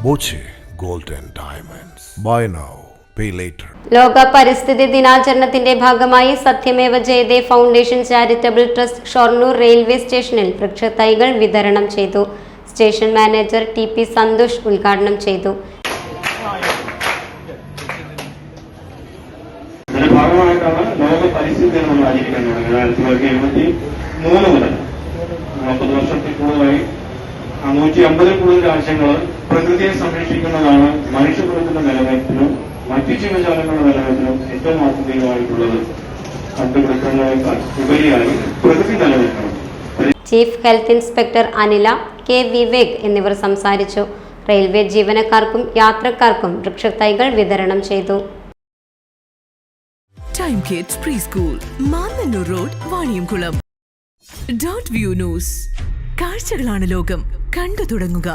Boche gold and diamonds. Buy now, pay later. ലോക പരിസ്ഥിതി ദിനാചരണത്തിന്റെ ഭാഗമായി Satyameva Jayate foundation charitable trust Shoranur railway സ്റ്റേഷനിൽ വൃക്ഷത്തൈകൾ വിതരണം ചെയ്തു. സ്റ്റേഷൻ മാനേജർ TP സന്തോഷ് ഉദ്ഘാടനം ചെയ്തു. ഭാഗമായിട്ടാണ് ലോക പരിസ്ഥിതി ദിനം നമ്മൾ ആചരിക്കാൻ തുടങ്ങിയത്. 1973 മുതൽ 40 വർഷത്തിൽ കൂടുതലായി 150 കൂടുതൽ രാജ്യങ്ങൾ പ്രകൃതിയെ സംരക്ഷിക്കുന്നതാണ് മനുഷ്യകുലത്തിന്റെ നിലനിൽപ്പിനും മറ്റു ജീവജാലങ്ങളുടെ നിലനിൽപ്പിനും ഏറ്റവും ആത്യന്തികമായിട്ടുള്ളത്. കണ്ടുപിടുത്തങ്ങളെക്കാൾ ഉപരിയായി പ്രകൃതി നിലനിൽക്കണം. Chief health inspector Anila, K. Vivek എന്നിവർ സംസാരിച്ചു. റെയിൽവേ ജീവനക്കാർക്കും യാത്രക്കാർക്കും വൃക്ഷത്തൈകൾ വിതരണം ചെയ്തു. Time kids pre school, Mannannur road, Vaniyamkulam. .View news. കാഴ്ചകളാണ് ലോകം, കണ്ടു തുടങ്ങുക.